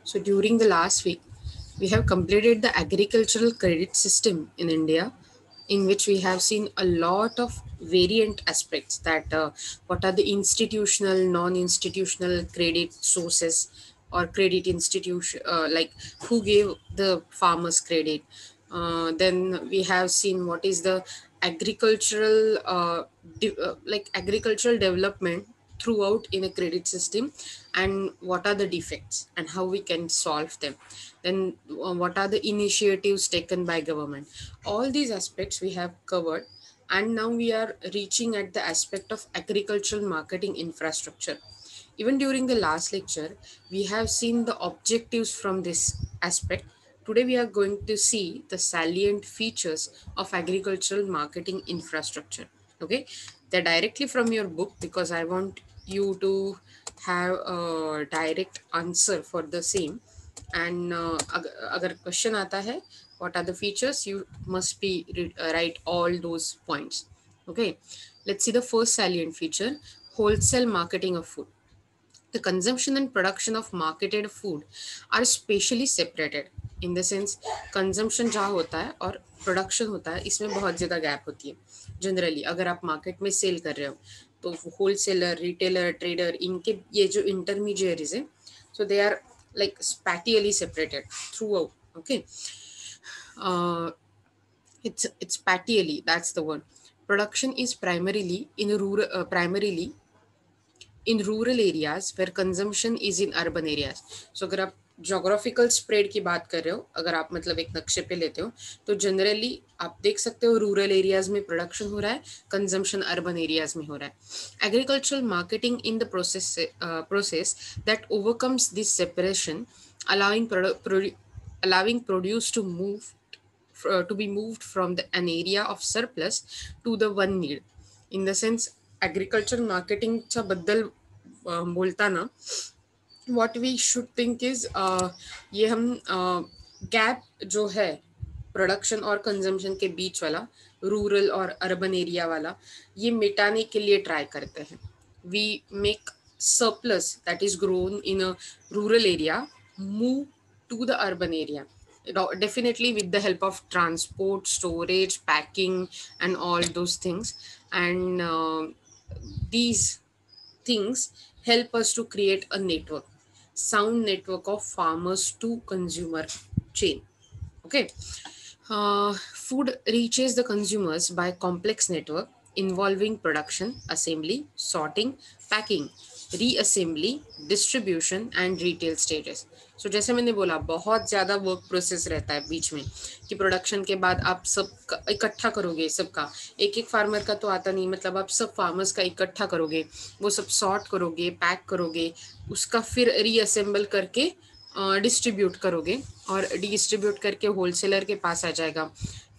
So during the last week, we have completed the agricultural credit system in India, in which we have seen a lot of variant aspects that what are the institutional, non-institutional credit sources or credit institution, like who gave the farmers credit. Then we have seen what is the agricultural, like agricultural development throughout in a credit system, and what are the defects and how we can solve them. Then what are the initiatives taken by government. All these aspects we have covered, and now we are reaching at the aspect of agricultural marketing infrastructure. Even during the last lecture, we have seen the objectives from this aspect. Today we are going to see the salient features of agricultural marketing infrastructure. Okay, they're directly from your book because I want you to have a direct answer for the same. And अगर question आता है, what are the features, you must be write all those points. Okay, let's see the first salient feature: wholesale marketing of food. The consumption and production of marketed food are specially separated. In the sense, consumption जहाँ होता है और production होता है, इसमें बहुत ज़्यादा gap होती है. जनरली अगर आप मार्केट में सेल कर रहे हो, तो होलसेलर, रिटेलर, ट्रेडर, इनके ये जो इंटरमीडियरीज है, so they are like spatially separated throughout. Okay, uh, it's spatially, that's the word. Production is primarily in rural areas where consumption is in urban areas. So अगर आप geographical spread की बात कर रहे हो, अगर आप मतलब एक नक्शे पे लेते हो, तो जनरली आप देख सकते हो रूरल एरियाज में प्रोडक्शन हो रहा है, कंजम्पशन अर्बन एरियाज में हो रहा है. Agricultural marketing in the process that overcomes this separation, allowing allowing produce to move to be moved from an area of surplus to the one need. In the sense, agriculture marketing चा बद्दल बोलताना what we should think is, ये हम gap जो है production और consumption के बीच वाला, रूरल और अर्बन एरिया वाला, ये मिटाने के लिए ट्राई करते हैं. We make surplus that is grown in a rural area move to the urban area, definitely with the help of transport, storage, packing, and all those things. And these things help us to create a network, sound network of farmers to consumer chain. Okay, food reaches the consumers by complex network involving production, assembly, sorting, packing, reassembly, distribution and retail stages. So जैसे मैंने बोला, बहुत ज़्यादा work process रहता है बीच में, कि production के बाद आप सब इकट्ठा करोगे. सबका एक एक फार्मर का तो आता नहीं, मतलब आप सब फार्मर्स का इकट्ठा करोगे, वो सब सॉर्ट करोगे, पैक करोगे, उसका फिर रीअसेंबल करके डिस्ट्रीब्यूट करोगे, और डिस्ट्रीब्यूट करके होलसेलर के पास आ जाएगा,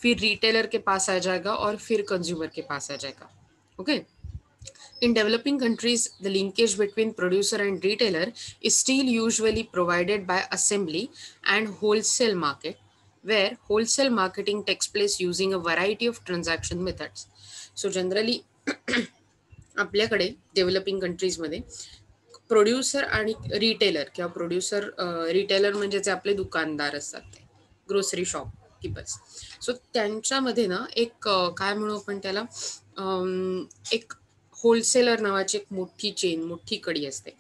फिर रिटेलर के पास आ जाएगा, और फिर कंज्यूमर के पास आ जाएगा. Okay. In developing countries, the linkage between producer and retailer is still usually provided by assembly and wholesale market, where wholesale marketing takes place using a variety of transaction methods. So generally आपल्याकडे developing कंट्रीजमध्ये producer आणि retailer, किंवा retailer म्हणजे जे आपले दुकानदार असतात, ते grocery shop keepers. सो त्यांच्यामध्ये ना एक काय म्हणू आपण त्याला, एक होलसेलर नावाची एक मोठी चेन, मोठी कडी असते,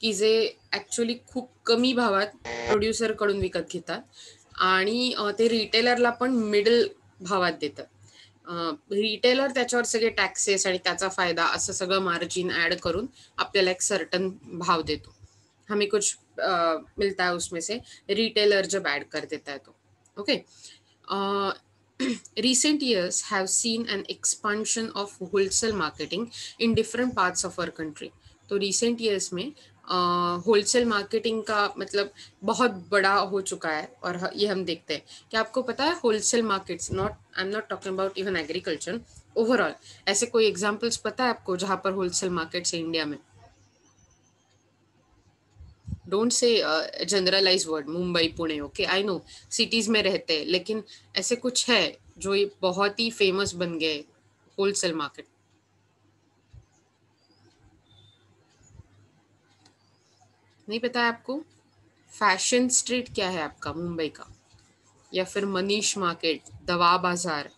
की जे ऍक्च्युअली खूप कमी भावात प्रोड्युसर कडून विकत घेतात, आणि ते रिटेलरला पण मिडल भावात देतात. रिटेलर त्याच्यावर सगळे टॅक्सेस आणि त्याचा फायदा असं सगळं मार्जिन ऍड करून आपल्याला एक सर्टन भाव देतो. हमें कुछ मिलता है उसमें से, रिटेलर जब ऐड कर देता है तो. Okay. Recent years have seen an expansion of wholesale marketing in different parts of our country. तो recent years में होलसेल मार्केटिंग का मतलब बहुत बड़ा हो चुका है, और ये हम देखते हैं. क्या आपको पता है wholesale markets, not I am not talking about even agriculture, overall ऐसे कोई एग्जांपल्स पता है आपको जहाँ पर होलसेल मार्केट्स है इंडिया में? Don't say generalise word, Mumbai, Pune. Okay, I know cities में रहते हैं, लेकिन ऐसे कुछ है जो ये बहुत ही फेमस बन गए होलसेल मार्केट? नहीं पता है आपको? फैशन स्ट्रीट क्या है आपका मुंबई का, या फिर मनीष मार्केट, दवा बाजार,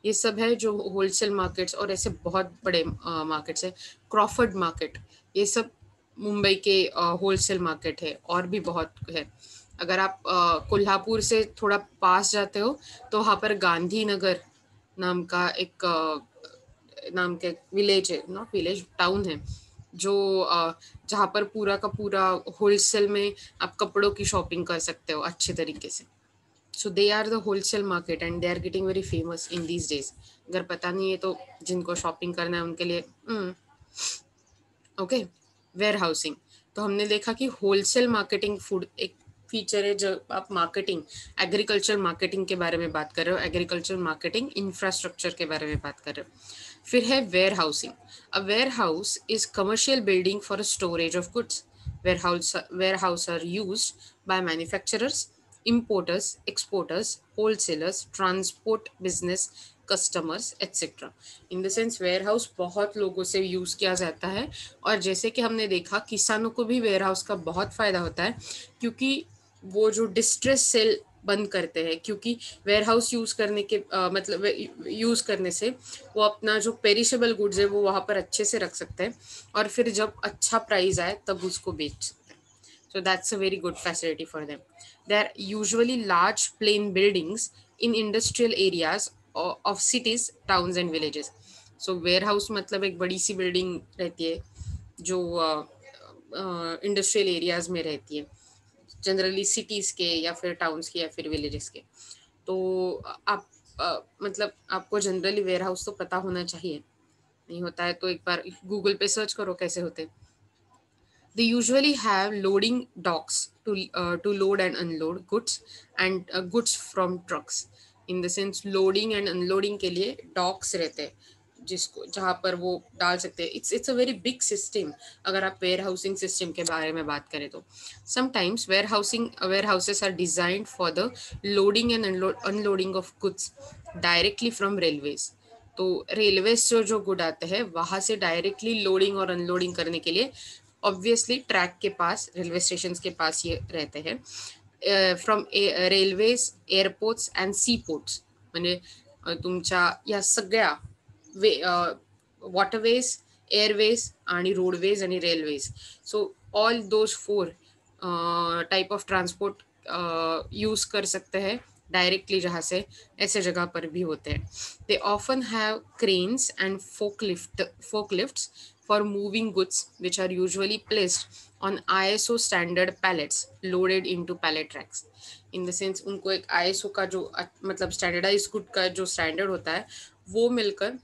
ये सब है जो होलसेल मार्केट्स, और ऐसे बहुत बड़े मार्केट्स है, क्रॉफर्ड मार्केट, ये सब मुंबई के होलसेल मार्केट है, और भी बहुत है। अगर आप कोल्हापुर से थोड़ा पास जाते हो तो वहाँ पर गांधीनगर नाम का एक नाम के विलेज है, नॉट विलेज, टाउन है, जो जहाँ पर पूरा का पूरा होलसेल में आप कपड़ों की शॉपिंग कर सकते हो अच्छे तरीके से। So they are the wholesale market and they are getting very famous in these days. अगर पता नहीं है तो जिनको शॉपिंग करना है उनके लिए ओके। वेयर हाउसिंग, तो हमने देखा कि होलसेल मार्केटिंग फूड एक फीचर है जब आप मार्केटिंग, एग्रीकल्चर मार्केटिंग के बारे में बात कर रहे हो, एग्रीकल्चर मार्केटिंग इंफ्रास्ट्रक्चर के बारे में बात कर रहे हो। फिर है warehousing. A warehouse is commercial building for storage of goods. Warehouse are used by manufacturers, importers, exporters, wholesalers, transport business, customers etcetera. In the sense warehouse बहुत लोगों से यूज़ किया जाता है, और जैसे कि हमने देखा किसानों को भी वेयर हाउस का बहुत फ़ायदा होता है, क्योंकि वो जो डिस्ट्रेस सेल बंद करते हैं, क्योंकि वेयर हाउस यूज़ करने के मतलब यूज़ करने से वो अपना जो पेरिशेबल गुड्स है वो वहाँ पर अच्छे से रख सकते हैं, और फिर जब अच्छा प्राइस आए तब उसको बेच सकते हैं। So that's a very good facility for them. There are usually large plain buildings in industrial areas of cities, towns and villages. So warehouse मतलब एक बड़ी सी बिल्डिंग रहती है जो इंडस्ट्रियल एरियाज में रहती है, जनरली सिटीज के या फिर टाउन्स के या फिर विलेजेस के। तो आप मतलब आपको जनरली वेयर हाउस तो पता होना चाहिए, नहीं होता है तो एक बार गूगल पे सर्च करो कैसे होते हैं। They usually have loading docks to load and unload goods and goods from trucks. In the sense loading and unloading के लिए docks रहते हैं जिसको जहाँ पर वो डाल सकते हैं। It's a very big system अगर आप warehousing system के बारे में बात करें तो। Sometimes warehouses are designed for the loading and unloading of goods directly from railways. तो रेलवे से जो गुड आते हैं वहां से डायरेक्टली लोडिंग और अनलोडिंग करने के लिए ऑब्वियसली ट्रैक के पास, रेलवे स्टेशन के पास ये रहते हैं। From railways, airports and sea ports, म्हणजे तुमच्या या सगळ्या वे वॉटरवेज, एअरवेज आणि रोडवेज आणि railways, so all those four type of transport use कर सकते हैं डायरेक्टली, जहाँ से ऐसे जगह पर भी होते हैं। They often have cranes and forklifts for moving goods, which are usually placed on ISO standard pallets loaded into pallet racks. In the sense उनको एक ISO का जो मतलब स्टैंडर्डाइज गुड का जो स्टैंडर्ड होता है वो मिलकर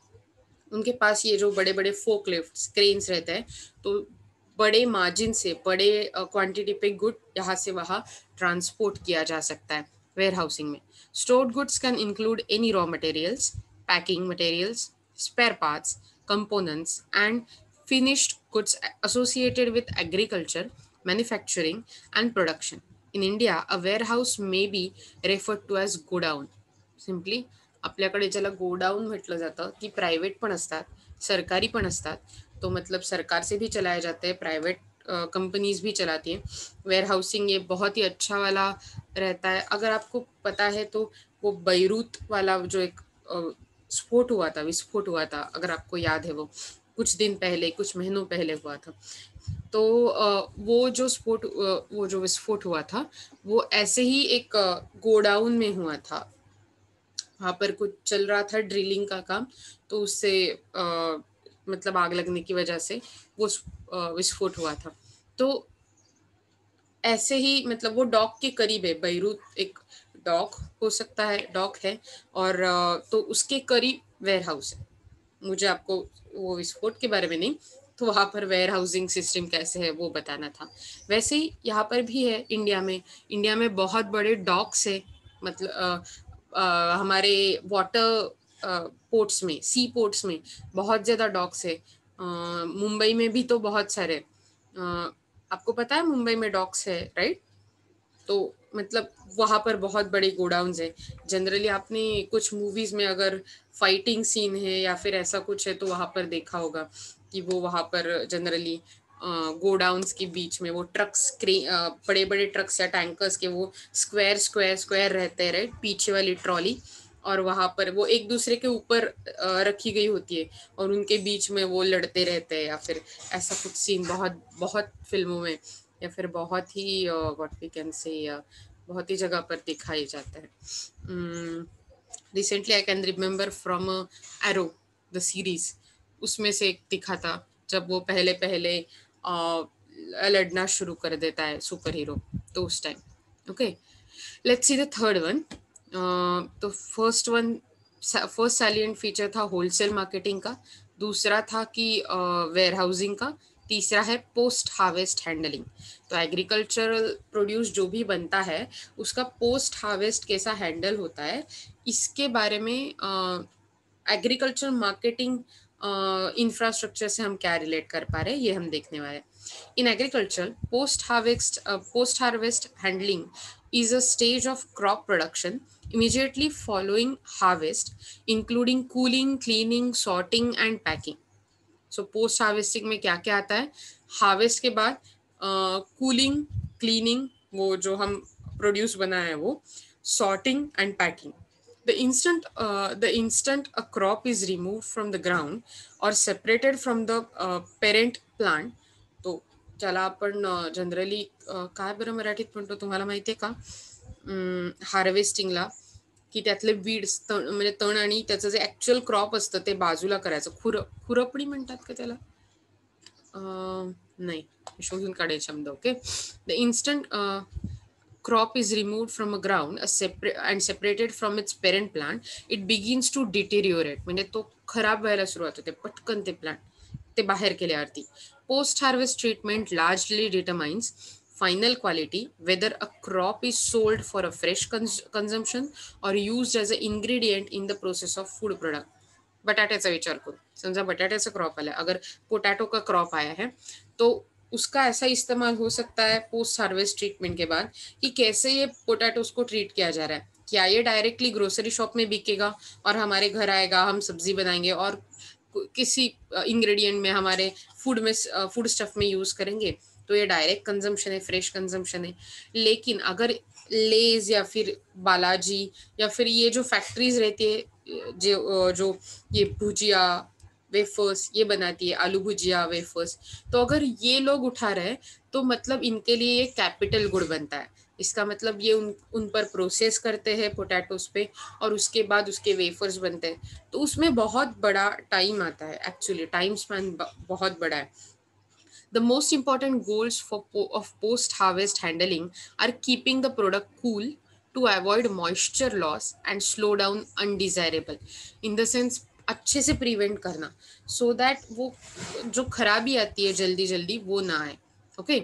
उनके पास ये जो बड़े बड़े फोक लिफ्ट क्रेन्स रहते हैं, तो बड़े मार्जिन से बड़े क्वांटिटी पे गुड यहाँ से वहाँ ट्रांसपोर्ट किया जा सकता है वेयर हाउसिंग में। Stored goods can include any raw materials, packing materials, spare parts, components, and finished goods associated with agriculture, manufacturing, and production. In India, a warehouse may be referred to as godown. Simply आपल्याकडे ज्याला godown म्हटलं जातं, ती private पण असतात, सरकारी पण असतात, तो मतलब सरकार से भी चलाए जाते हैं, प्राइवेट कंपनीज भी चलाती हैं। वेयर हाउसिंग ये बहुत ही अच्छा वाला रहता है। अगर आपको पता है तो वो बैरूत वाला जो एक स्फोट हुआ था, विस्फोट हुआ था, अगर आपको याद है, वो कुछ दिन पहले, कुछ महीनों पहले हुआ था। तो वो जो विस्फोट हुआ था वो ऐसे ही एक गोडाउन में हुआ था। वहाँ पर कुछ चल रहा था ड्रिलिंग का काम, तो उससे मतलब आग लगने की वजह से वो विस्फोट हुआ था। तो ऐसे ही मतलब वो डॉक के करीब है, बैरूत एक डॉक हो सकता है, डॉक है, और तो उसके करीब वेयर हाउस है। मुझे आपको वो विस्फोट के बारे में नहीं, तो वहाँ पर वेयर हाउसिंग सिस्टम कैसे है वो बताना था। वैसे ही यहाँ पर भी है इंडिया में बहुत बड़े डॉक्स है, मतलब हमारे वाटर पोर्ट्स में, सी पोर्ट्स में बहुत ज़्यादा डॉक्स है। मुंबई में भी तो बहुत सारे, आपको पता है मुंबई में डॉक्स है, राइट? तो मतलब वहाँ पर बहुत बड़े गोडाउन्स है। जनरली आपने कुछ मूवीज में अगर फाइटिंग सीन है या फिर ऐसा कुछ है तो वहाँ पर देखा होगा कि वो वहाँ पर जनरली गोडाउन्स के बीच में वो ट्रक्स, बड़े बड़े ट्रक्स या टैंकर्स के वो स्क्वायर स्क्वायर स्क्वायर रहते हैं, राइट, पीछे वाली ट्रॉली, और वहां पर वो एक दूसरे के ऊपर रखी गई होती है और उनके बीच में वो लड़ते रहते हैं, या फिर ऐसा कुछ सीन बहुत बहुत फिल्मों में, या फिर बहुत ही व्हाट वी कैन से बहुत ही जगह पर दिखाई जाता है। Recently I can remember from arrow the series, उसमें से एक दिखा था जब वो पहले पहले लड़ना शुरू कर देता है सुपर हीरो, तो उस time. Okay, let's see the third one. तो फर्स्ट सैलिएंट फीचर था होलसेल मार्केटिंग का, दूसरा था कि वेयर हाउसिंग का, तीसरा है पोस्ट हार्वेस्ट हैंडलिंग। तो एग्रीकल्चरल प्रोड्यूस जो भी बनता है उसका पोस्ट हार्वेस्ट कैसा हैंडल होता है, इसके बारे में एग्रीकल्चर मार्केटिंग इंफ्रास्ट्रक्चर से हम क्या रिलेट कर पा रहे हैं, ये हम देखने वाले हैं। In agriculture post harvest handling is a stage of crop production immediately following harvest, including cooling, cleaning, sorting and packing. So post harvesting में क्या क्या आता है, हार्वेस्ट के बाद कूलिंग, क्लीनिंग, वो जो हम प्रोड्यूस बना है वो, sorting and packing. The instant a crop is removed from the ground or separated from the parent plant, तो ज्याला आपण जनरली काय बरं मराठीत म्हणतो तुम्हाला माहितीये का, हार्वेस्टिंगला, की त्यातले वीड्स, म्हणजे तण आणि त्याचं जे ऍक्च्युअल क्रॉप असतं ते बाजूला करायचं, खुरपणी म्हणतात का त्याला, नाही, शोधून काढेल शब्द. Okay, the instant crop is removed from a ground and separated from its parent plant, it begins to deteriorate, म्हणजे तो खराब व्हायला सुरुवात होते पटकन ते प्लांट, ते बाहेर केल्यावरती. Post harvest treatment largely determines final quality, whether a crop is sold for a fresh consumption or used as an ingredient in the process of food product. बटाट्याचा विचार करो, समझा बटाट्याचा क्रॉप आया, अगर पोटैटो का क्रॉप आया है तो उसका ऐसा इस्तेमाल हो सकता है पोस्ट हार्वेस्ट ट्रीटमेंट के बाद कि कैसे ये पोटैटोस को ट्रीट किया जा रहा है, क्या ये डायरेक्टली ग्रोसरी शॉप में बिकेगा और हमारे घर आएगा, हम सब्जी बनाएंगे और किसी इंग्रेडिएंट में हमारे फूड स्टफ में यूज करेंगे, तो ये डायरेक्ट कंजम्पशन है, फ्रेश कंजम्पशन है. लेकिन अगर लेज या फिर बालाजी या फिर ये जो फैक्ट्रीज रहती है जो ये भुजिया वेफर्स ये बनाती है, आलू भुजिया वेफर्स, तो अगर ये लोग उठा रहे हैं तो मतलब इनके लिए ये कैपिटल गुड बनता है. इसका मतलब ये उन पर प्रोसेस करते हैं पोटैटोस पे और उसके बाद उसके वेफर्स बनते हैं, तो उसमें बहुत बड़ा टाइम आता है, एक्चुअली टाइम स्पैन बहुत बड़ा है. The most important goals of post-harvest handling are keeping the product cool to avoid moisture loss and slow down undesirable. In the sense, अच्छे से प्रिवेंट करना, so that वो जो खराबी आती है जल्दी जल्दी वो ना आए. Okay,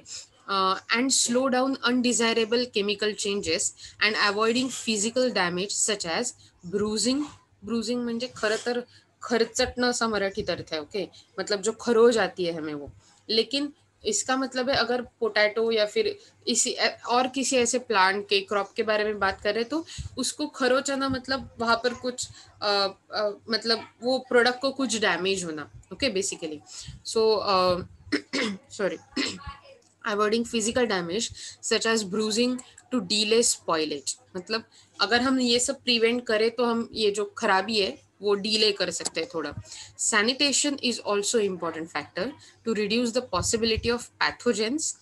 and slow down undesirable chemical changes and avoiding physical damage such as bruising. Bruising म्हणजे खरं तर खरचटणं असा मराठीत अर्थ है. ओके, मतलब जो खरोज आती है हमें वो, लेकिन इसका मतलब है अगर पोटैटो या फिर इसी और किसी ऐसे प्लांट के क्रॉप के बारे में बात कर रहे तो उसको खरोचना मतलब वहां पर कुछ मतलब वो प्रोडक्ट को कुछ डैमेज होना. Okay, basically so sorry, avoiding physical damage such as bruising to delay spoilage. मतलब अगर हम ये सब प्रिवेंट करें तो हम ये जो खराबी है वो डीले कर सकते हैं थोड़ा. Sanitation is also important factor to reduce the possibility of pathogens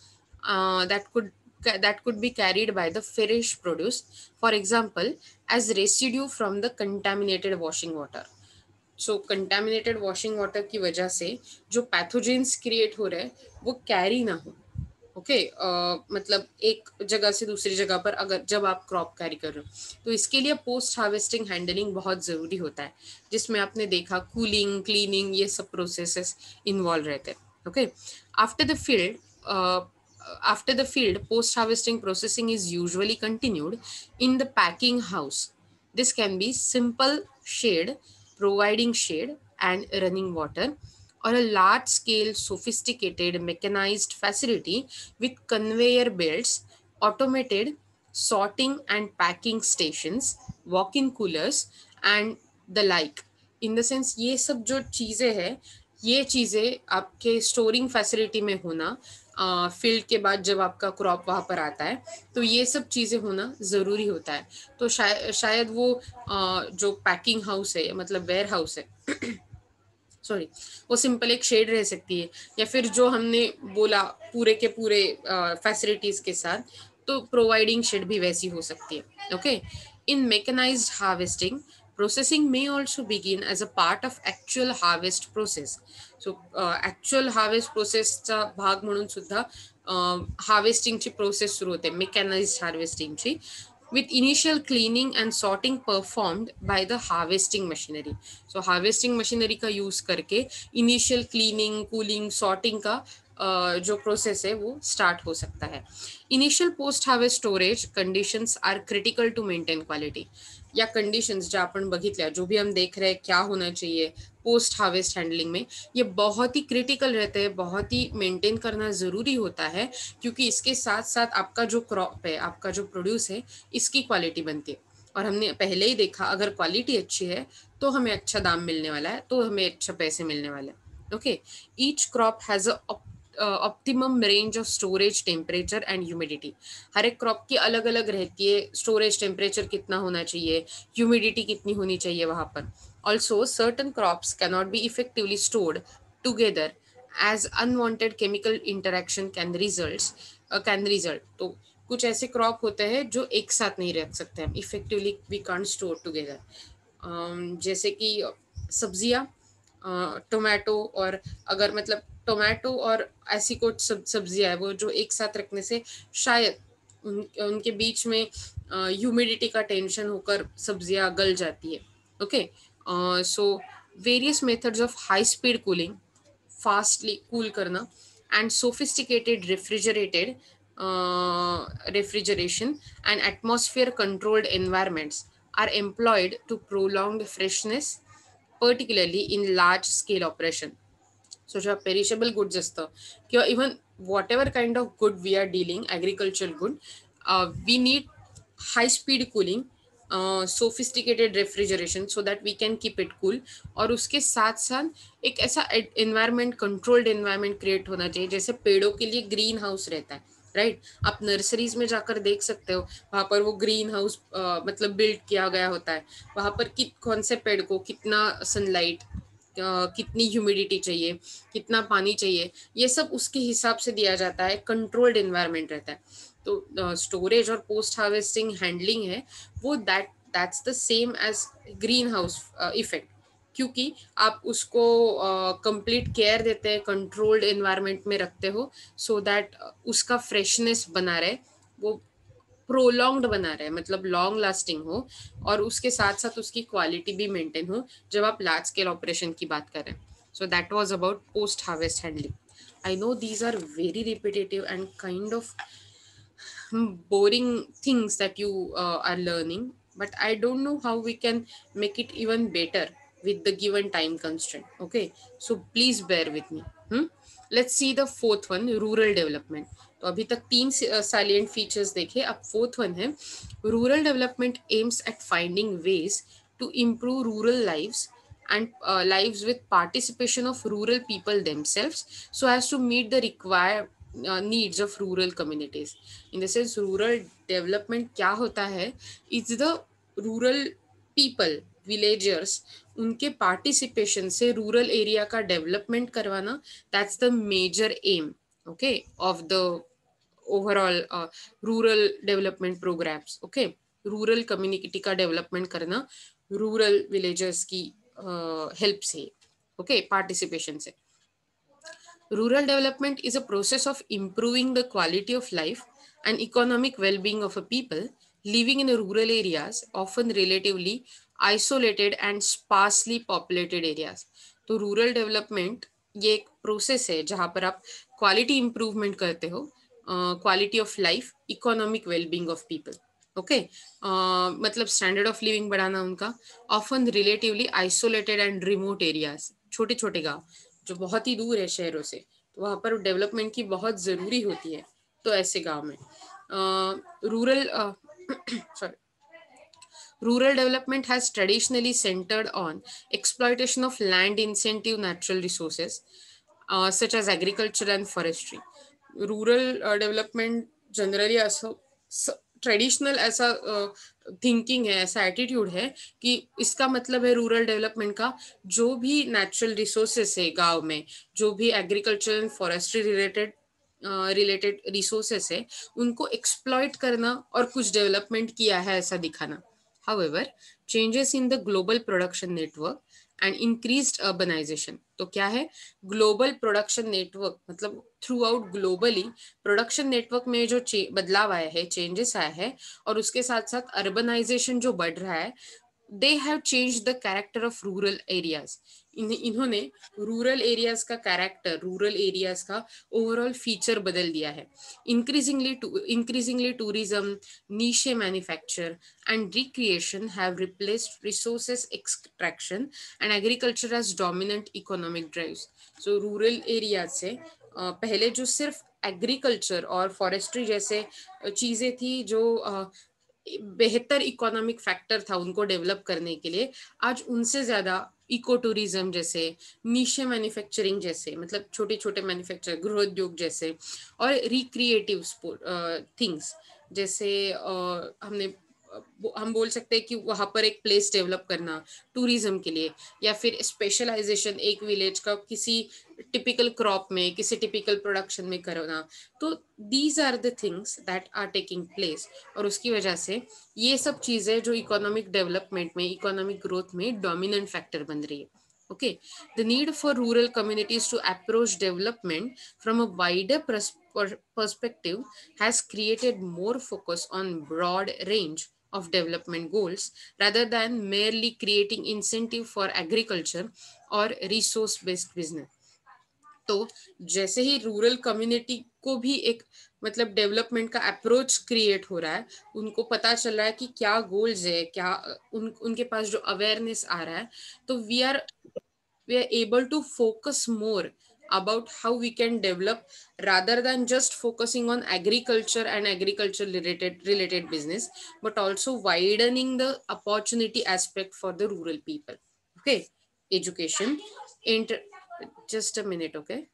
that could be carried by the fresh produce, for example as residue from the contaminated washing water. So contaminated washing water की वजह से जो pathogens create हो रहे हैं वो carry ना हो. ओके, मतलब एक जगह से दूसरी जगह पर अगर जब आप क्रॉप कैरी कर रहे हो तो इसके लिए पोस्ट हार्वेस्टिंग हैंडलिंग बहुत ज़रूरी होता है, जिसमें आपने देखा कूलिंग, क्लीनिंग, ये सब प्रोसेसेस इन्वॉल्व रहते हैं. Okay, after the field after the field, post harvesting processing is usually continued in the packing house. This can be simple shade, providing shade and running water, or a large scale sophisticated mechanized facility with conveyor belts, automated sorting and packing stations, walk-in coolers and the like. In the sense ये सब जो चीज़ें हैं ये चीज़ें आपके storing facility में होना, फील्ड के बाद जब आपका क्रॉप वहाँ पर आता है, तो ये सब चीज़ें होना ज़रूरी होता है। तो शायद वो जो पैकिंग हाउस है मतलब वेयर हाउस है सॉरी, वो सिंपल एक शेड रह सकती है, या फिर जो हमने बोला पूरे के पूरे फैसिलिटीज़ के साथ, तो प्रोवाइडिंग शेड भी वैसी हो सकती है। Okay, in mechanized harvesting processing may also begin as a part of actual harvest process. So actual harvest process चा भाग म्हणून सुद्धा हार्वेस्टिंगची प्रोसेस सुरू होते, mechanised हार्वेस्टिंगची, with initial cleaning and sorting performed by the harvesting machinery. So harvesting machinery का use करके initial cleaning, cooling, sorting का जो प्रोसेस है वो स्टार्ट हो सकता है। Initial post harvest storage conditions are critical to maintain quality, या कंडिशंस जो आपण बघितल्या, जो भी हम देख रहे हैं क्या होना चाहिए पोस्ट हार्वेस्ट हैंडलिंग में, ये बहुत ही क्रिटिकल रहते हैं, बहुत ही मेंटेन करना ज़रूरी होता है, क्योंकि इसके साथ साथ आपका जो क्रॉप है, आपका जो प्रोड्यूस है, इसकी क्वालिटी बनती है। और हमने पहले ही देखा, अगर क्वालिटी अच्छी है तो हमें अच्छा दाम मिलने वाला है, तो हमें अच्छा पैसे मिलने वाले हैं। Okay, each crop has a optimum range of storage temperature and humidity. हर एक क्रॉप की अलग अलग रहती है, स्टोरेज टेम्परेचर कितना होना चाहिए, ह्यूमिडिटी कितनी होनी चाहिए वहाँ पर। Also certain crops cannot be effectively stored together as unwanted chemical interaction can result. तो कुछ ऐसे क्रॉप होते हैं जो एक साथ नहीं रख सकते हम effectively, we can't store together. जैसे कि सब्जियां, टोमेटो, और अगर मतलब टोमेटो और ऐसी कुछ सब्जियां है वो जो एक साथ रखने से शायद उनके बीच में ह्यूमिडिटी का टेंशन होकर सब्जियां गल जाती है। Okay, so various methods of high speed cooling, fastly cool करना, and sophisticated refrigeration and atmosphere controlled environments are employed to prolong freshness, particularly in large scale operation. So जेव्हा पेरिशेबल गुड्स असतं, किंवा even whatever kind of good we are dealing, agriculture good, we need high speed cooling, sophisticated refrigeration so that we can keep it cool, और उसके साथ साथ एक ऐसा environment, controlled environment create होना चाहिए, जैसे पेड़ों के लिए ग्रीन हाउस रहता है, राइट। आप नर्सरीज में जाकर देख सकते हो, वहाँ पर वो ग्रीन हाउस मतलब बिल्ड किया गया होता है, वहाँ पर कौन से पेड़ को कितना सनलाइट, कितनी ह्यूमिडिटी चाहिए, कितना पानी चाहिए, ये सब उसके हिसाब से दिया जाता है, कंट्रोल्ड एनवायरनमेंट रहता है। तो स्टोरेज और पोस्ट हार्वेस्टिंग हैंडलिंग है वो, that's the same as greenhouse effect, क्योंकि आप उसको कंप्लीट केयर देते हैं, कंट्रोल्ड एनवायरनमेंट में रखते हो, सो दैट उसका फ्रेशनेस बना रहे, वो प्रोलॉन्ग्ड बना रहे, मतलब लॉन्ग लास्टिंग हो, और उसके साथ साथ उसकी क्वालिटी भी मेंटेन हो, जब आप लार्ज स्केल ऑपरेशन की बात करें। So that was about post harvest handling. I know these are very repetitive and kind of boring things that you are learning, but I don't know how we can make it even better with the given time constraint. Okay, so please bear with me. Let's see the fourth one, rural development. तो अभी तक तीन silent features देखे, अब fourth one है, rural development aims at finding ways to improve rural lives and lives with participation of rural people themselves, so as to meet the required needs of rural communities. In the sense, rural development क्या होता है, it's the rural people, villagers, उनके participation से rural area का development करवाना, that's the major aim, okay, of the overall rural development programmes. Okay, rural community का development करना rural villagers की हेल्प से, ओके, पार्टिसिपेशन से। Rural development is a process of improving the quality of life and economic well-being of a people living in rural areas, often relatively isolated and sparsely populated areas. तो rural development ये एक process है जहाँ पर आप quality improvement करते हो, quality of life, economic wellbeing of people. Okay, मतलब स्टैंडर्ड ऑफ लिविंग बढ़ाना उनका, often relatively isolated and remote areas, छोटे छोटे गांव जो बहुत ही दूर है शहरों से, तो वहाँ पर डेवलपमेंट की बहुत ज़रूरी होती है। तो ऐसे गांव में rural sorry Rural development has traditionally centered on exploitation of land incentive natural resources such as agriculture and forestry. Rural development generally ऐसा ट्रेडिशनल ऐसा थिंकिंग है, ऐसा एटीट्यूड है कि इसका मतलब है रूरल डेवलपमेंट का जो भी नेचुरल रिसोर्सेस है गांव में, जो भी agriculture and forestry related related resources है, उनको एक्सप्लॉइट करना और कुछ डेवलपमेंट किया है ऐसा दिखाना. However, changes in the global production network and increased urbanization. तो क्या है ग्लोबल प्रोडक्शन नेटवर्क, मतलब through out globally production network में जो बदलाव आया है, चेंजेस आया है, और उसके साथ साथ अर्बनाइजेशन जो बढ़ रहा है, they have change the character of rural areas. इन्होंने रूरल एरियाज का कैरेक्टर, रूरल एरियाज का ओवरऑल फीचर बदल दिया है. Increasingly tourism, niche manufacture and recreation have replaced resources extraction and agriculture as dominant economic drives. So rural areas से पहले जो सिर्फ एग्रीकल्चर और फॉरेस्ट्री जैसे चीजें थी जो बेहतर इकोनॉमिक फैक्टर था उनको डेवलप करने के लिए, आज उनसे ज्यादा इको टूरिज्म जैसे, नीशे मैन्युफैक्चरिंग जैसे, मतलब छोटे छोटे मैन्युफैक्चर गृह उद्योग जैसे, और रिक्रिएटिव थिंग्स जैसे हमने हम बोल सकते हैं कि वहां पर एक प्लेस डेवलप करना टूरिज्म के लिए, या फिर स्पेशलाइजेशन एक विलेज का किसी टिपिकल क्रॉप में, किसी टिपिकल प्रोडक्शन में करना. तो these are the things that are taking place, और उसकी वजह से ये सब चीजें जो इकोनॉमिक डेवलपमेंट में, इकोनॉमिक ग्रोथ में डोमिनेंट फैक्टर बन रही है. Okay, the need for rural communities to approach development from a wider perspective has created more focus on broad range of development goals rather than merely creating incentive for agriculture or resource based business. तो जैसे ही rural community को भी एक मतलब development का approach create हो रहा है, उनको पता चल रहा है कि क्या गोल्स है, क्या उनके पास जो अवेयरनेस आ रहा है, तो we are able to focus more about how we can develop rather than just focusing on agriculture and agriculture related business, but also widening the opportunity aspect for the rural people. Okay, education inter just a minute. Okay.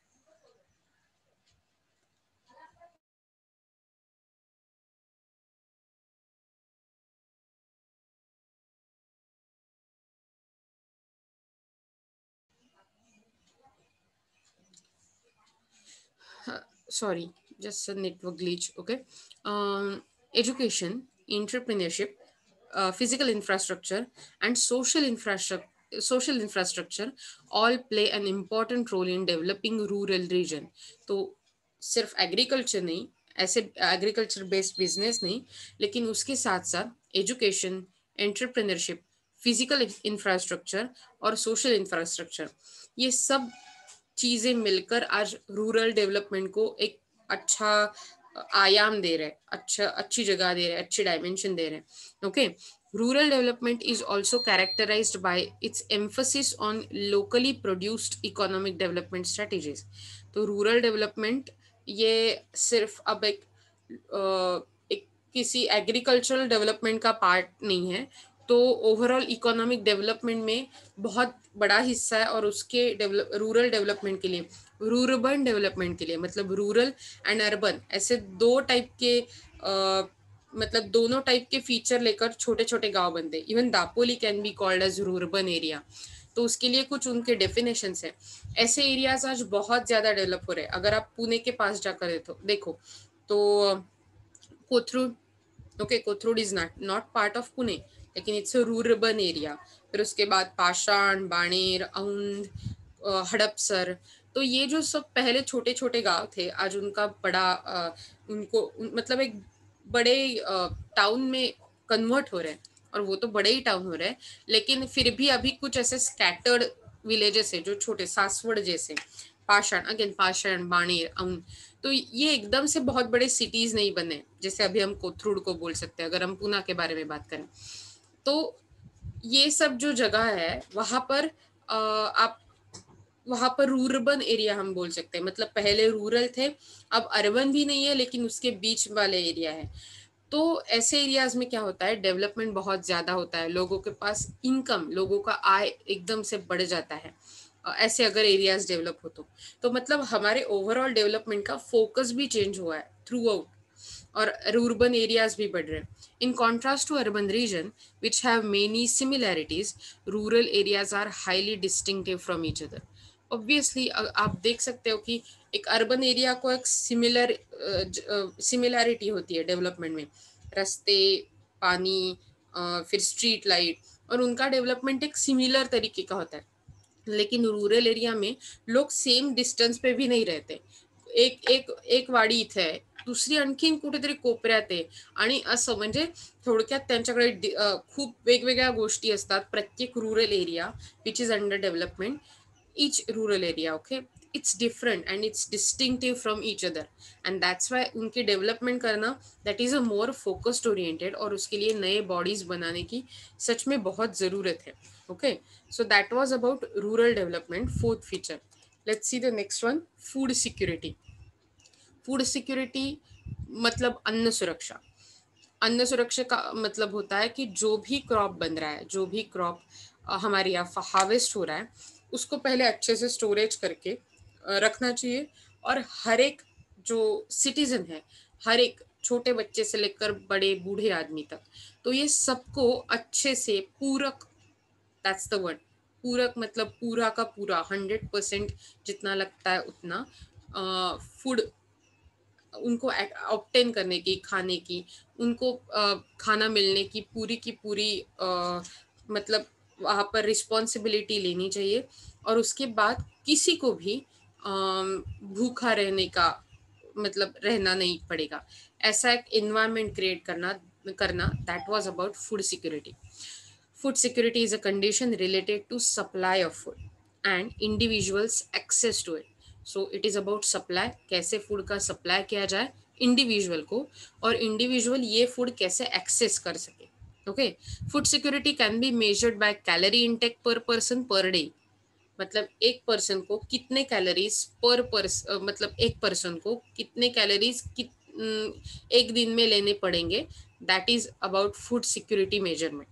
Sorry, just a network glitch. Okay. Education, entrepreneurship, physical infrastructure, and social infrastructure all play an important role in developing rural region. तो सिर्फ agriculture नहीं, ऐसे agriculture based business नहीं, लेकिन उसके साथ साथ education, entrepreneurship, physical infrastructure और सोशल इंफ्रास्ट्रक्चर, ये सब चीजें मिलकर आज रूरल डेवलपमेंट को एक अच्छा आयाम दे रहे, अच्छा अच्छी जगह दे रहे, अच्छी डायमेंशन दे रहे. Okay, rural development is also characterised by its emphasis on locally produced economic development strategies. तो रूरल डेवलपमेंट ये सिर्फ अब एक किसी एग्रीकल्चरल डेवलपमेंट का पार्ट नहीं है, तो ओवरऑल इकोनॉमिक डेवलपमेंट में बहुत बड़ा हिस्सा है. और उसके रूरल डेवलपमेंट के लिए, रूरबन डेवलपमेंट के लिए, मतलब रूरल एंड अर्बन ऐसे दो टाइप के मतलब दोनों टाइप के फीचर लेकर छोटे छोटे गांव बनते हैं. Even Dapoli can be called as rurban area. तो उसके लिए कुछ उनके डेफिनेशंस है. ऐसे एरियाज आज बहुत ज्यादा डेवलप हो रहे हैं. अगर आप पुणे के पास जाकर देखो तो Kothrud, okay, Kothrud is not part of Pune, लेकिन इट्स अ रूरबन एरिया. फिर उसके बाद पाषाण, बाणेर, औंध, हड़पसर, तो ये जो सब पहले छोटे छोटे गांव थे, आज उनका बड़ा मतलब एक बड़े टाउन में कन्वर्ट हो रहे हैं. और वो तो बड़े ही टाउन हो रहे हैं, लेकिन फिर भी अभी कुछ ऐसे स्कैटर्ड विलेजेस है जो छोटे, सासवड़ जैसे, पाषाण, अगेन पाषाण, बाणेर, औंध, तो ये एकदम से बहुत बड़े सिटीज नहीं बने जैसे अभी हम कोथरूड को बोल सकते हैं अगर हम पूना के बारे में बात करें. तो ये सब जो जगह है वहां पर आप वहां पर रूरबन एरिया हम बोल सकते हैं. मतलब पहले रूरल थे, अब अर्बन भी नहीं है, लेकिन उसके बीच वाले एरिया है. तो ऐसे एरियाज में क्या होता है, डेवलपमेंट बहुत ज़्यादा होता है, लोगों के पास इनकम, लोगों का आय एकदम से बढ़ जाता है। ऐसे अगर एरियाज डेवलप हो तो मतलब हमारे ओवरऑल डेवलपमेंट का फोकस भी चेंज हुआ है थ्रू आउट, और रूरबन एरियाज भी बढ़ रहे हैं। In contrast to urban region which have many similarities, rural areas are highly distinctive from each other. Obviously आप देख सकते हो कि एक अर्बन एरिया को एक सिमिलैरिटी होती है डेवलपमेंट में, रास्ते, पानी, फिर स्ट्रीट लाइट, और उनका डेवलपमेंट एक सिमिलर तरीके का होता है। लेकिन रूरल एरिया में लोग सेम डिस्टन्स पे भी नाही रहते. एक एक एक वाडी इथे आहे, दुसरी आणखीन कुठेतरी कोपऱ्यात आहे, आणि असं म्हणजे थोडक्यात त्यांच्याकडे खूप वेगवेगळ्या गोष्टी असतात. प्रत्येक rural area which is under development, each rural area, okay, it's different and it's distinctive from each other, and that's why उनकी डेवलपमेंट करना, that is a more focused oriented, और उसके लिए नए बॉडीज बनाने की सच में बहुत ज़रूरत है. Okay, so that was about rural development. Fourth feature, let's see the next one, food security. Food security मतलब अन्न सुरक्षा. अन्न सुरक्षा का मतलब होता है कि जो भी क्रॉप बन रहा है, जो भी क्रॉप हमारे यहाँ हार्वेस्ट हो रहा है, उसको पहले अच्छे से स्टोरेज करके रखना चाहिए. और हर एक जो सिटीजन है, हर एक छोटे बच्चे से लेकर बड़े बूढ़े आदमी तक, तो ये सबको अच्छे से पूरक, दैट्स द वर्ड, पूरक मतलब पूरा का पूरा 100% जितना लगता है उतना फूड उनको ऑब्टेन करने की, खाने की, उनको खाना मिलने की पूरी मतलब वहाँ पर रिस्पॉन्सिबिलिटी लेनी चाहिए. और उसके बाद किसी को भी भूखा रहने का मतलब रहना नहीं पड़ेगा. ऐसा एक एनवायरनमेंट क्रिएट करना करना that was about food security. Food security is a condition related to supply of food and individuals access to it. So it is about supply, कैसे फूड का सप्लाई किया जाए इंडिविजुअल को, और इंडिविजुअल ये food कैसे एक्सेस कर सके. Okay, food security can be measured by calorie intake पर पर्सन पर डे. मतलब एक पर्सन को कितने कैलोरीज मतलब एक पर्सन को कितने कैलोरीज एक दिन में लेने पड़ेंगे, that is about food security measurement.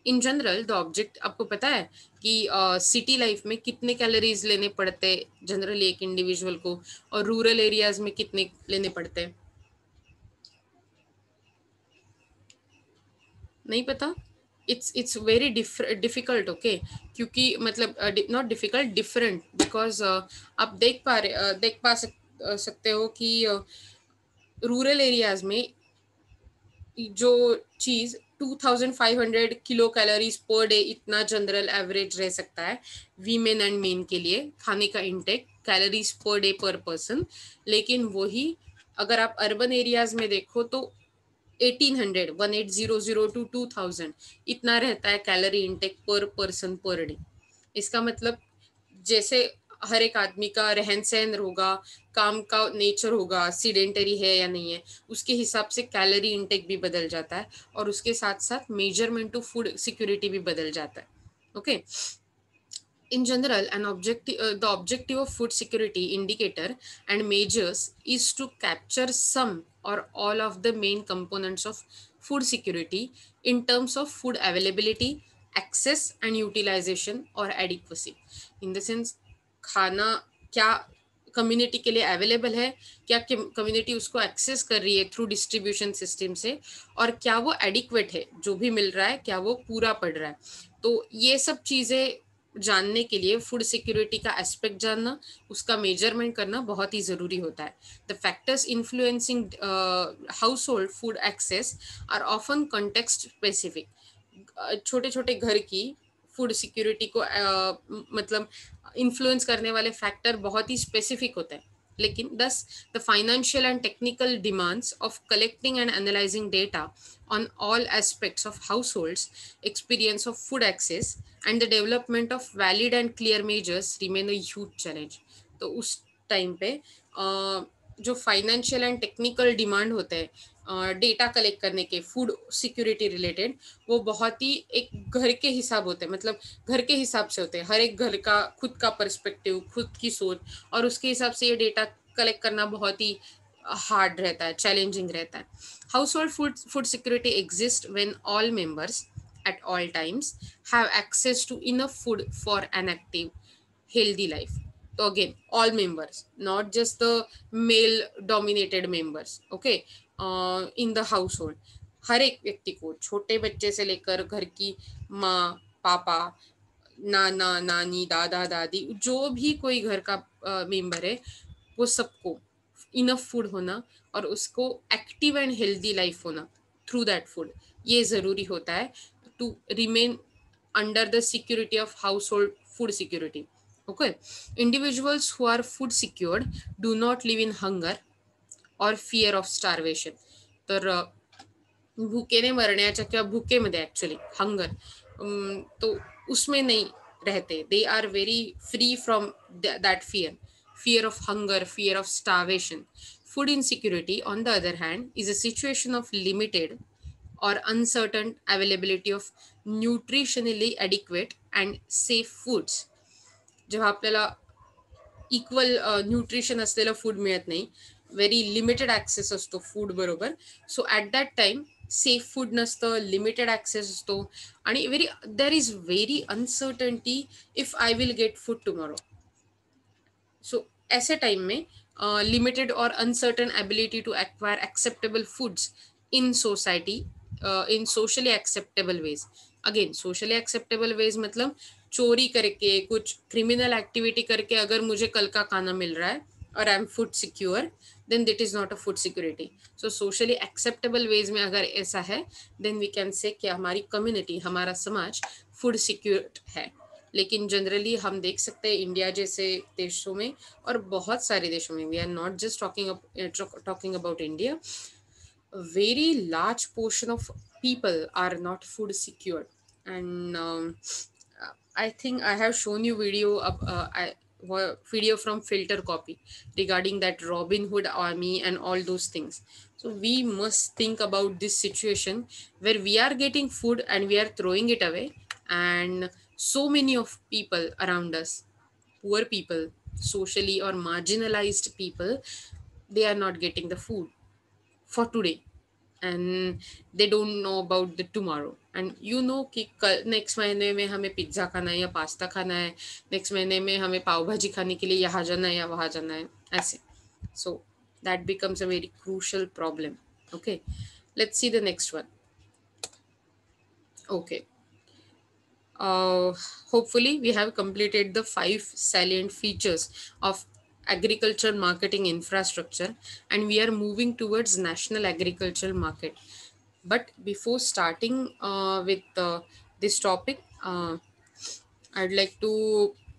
In general the object, आपको पता है कि सिटी लाइफ में कितने कैलोरीज लेने पड़ते जनरली एक इंडिविजुअल को, और रूरल एरियाज में कितने लेने पड़ते, नहीं पता. It's very difficult. ओके, क्योंकि मतलब नॉट डिफिकल्ट, डिफरेंट, बिकॉज आप सकते हो कि रूरल एरियाज में जो चीज 2500 किलो कैलोरीज पर डे इतना जनरल एवरेज रह सकता है वीमेन एंड मेन के लिए खाने का इंटेक कैलोरीज पर डे पर पर्सन. लेकिन वही अगर आप अर्बन एरियाज में देखो तो 1800 टू 2000 इतना रहता है कैलोरी इंटेक पर पर्सन पर डे. इसका मतलब जैसे हर एक आदमी का रहन सहन होगा, काम का नेचर होगा, सीडेंटरी है या नहीं है, उसके हिसाब से कैलोरी इंटेक भी बदल जाता है, और उसके साथ साथ मेजरमेंट टू फूड सिक्योरिटी भी बदल जाता है. Okay, in general, the objective of food security indicator and measures is to capture some or all of the main components of food security in terms of food availability, access and utilization or adequacy. In the sense, खाना क्या community के लिए available है, क्या community उसको access कर रही है थ्रू डिस्ट्रीब्यूशन सिस्टम से, और क्या वो एडिक्वेट है, जो भी मिल रहा है क्या वो पूरा पड़ रहा है. तो ये सब चीज़ें जानने के लिए फूड सिक्योरिटी का एस्पेक्ट जानना, उसका मेजरमेंट करना बहुत ही ज़रूरी होता है. The factors influencing household food access are often context specific. छोटे छोटे घर की फूड सिक्योरिटी को मतलब इन्फ्लुएंस करने वाले फैक्टर बहुत ही स्पेसिफिक होते हैं. लेकिन thus the financial and technical demands of collecting and analyzing data on all aspects of households experience of food access and the development of valid and clear measures remain a huge challenge. तो उस time पे जो financial and technical demand होते हैं data collect करने के food security related, वो बहुत ही एक घर के हिसाब होते हैं, मतलब घर के हिसाब से होते हैं. हर एक घर का खुद का पर्सपेक्टिव, खुद की सोच, और उसके हिसाब से ये डेटा कलेक्ट करना बहुत ही हार्ड रहता है, चैलेंजिंग रहता है. House hold food security exist when all members at all times have access to enough food for an active healthy life. So again, all members, not just the male dominated members, okay, in the household. हर एक व्यक्ति को, छोटे बच्चे से लेकर घर की माँ, पापा, नाना नानी, दादा दादी, जो भी कोई घर का मेंबर है, वो सबको इनफ फूड होना और उसको एक्टिव एंड हेल्दी लाइफ होना थ्रू दैट फूड, ये ज़रूरी होता है to remain under the security of household food security. Okay, individuals who are food secured do not live in hunger or fear of starvation. तर भूखे मरण्याच्या किंवा भूकेमध्ये actually hunger, तो उसमें नहीं रहते. They are very free from that fear of hunger, fear of starvation. Food insecurity, on the other hand, is a situation of limited or uncertain availability of nutritionally adequate and safe foods. जेव्हा आपल्याला equal nutrition असलेलं food मिळत नाही, very limited access असतो food बरोबर, so at that time safe food नसतं, limited access असतो आणि there is very uncertainty if I will get food tomorrow. So ऐसे टाइम में लिमिटेड और uncertain ability to acquire acceptable foods in society, in socially acceptable ways. Again socially acceptable ways मतलब चोरी करके, कुछ criminal activity करके अगर मुझे कल का खाना मिल रहा है और I am food secure, then that is not a food security. So socially acceptable ways में अगर ऐसा है, देन वी कैन से कि हमारी कम्युनिटी, हमारा समाज फूड सिक्योर है. लेकिन जनरली हम देख सकते हैं इंडिया जैसे देशों में और बहुत सारे देशों में, we are not just talking about India, very large portion of people are not food secured. And I think I have shown you video from Filter Copy regarding that Robin Hood army and all those things. So we must think about this situation where we are getting food and we are throwing it away, and so many of people around us, poor people, socially or marginalized people, they are not getting the food for today, and they don't know about the tomorrow. And you know कि next महीने में हमें pizza खाना है या pasta खाना है, next महीने में हमें पाव भाजी खाने के लिए यहाँ जाना है या वहाँ जाना है, ऐसे. So that becomes a very crucial problem. Okay, let's see the next one. Okay, hopefully we have completed the 5 salient features of agriculture marketing infrastructure, and we are moving towards national agricultural market. But before starting with this topic, I'd like to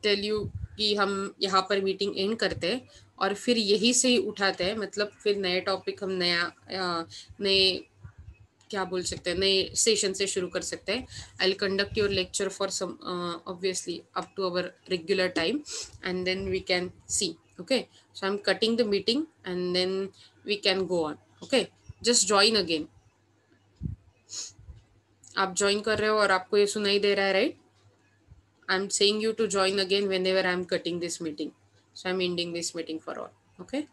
tell you कि हम यहाँ पर meeting and करते हैं और फिर यही से ही उठाते हैं, मतलब फिर नए टॉपिक हम नए क्या बोल सकते हैं, नए सेशन से शुरू कर सकते हैं. I will conduct your lecture for some obviously up to our regular time, and then we can see. Okay, so I am cutting the meeting and then we can go on. Okay, just join again. आप join कर रहे हो और आपको ये सुनाई दे रहा है, right? I am saying you to join again whenever I am cutting this meeting. So I am ending this meeting for all. Okay.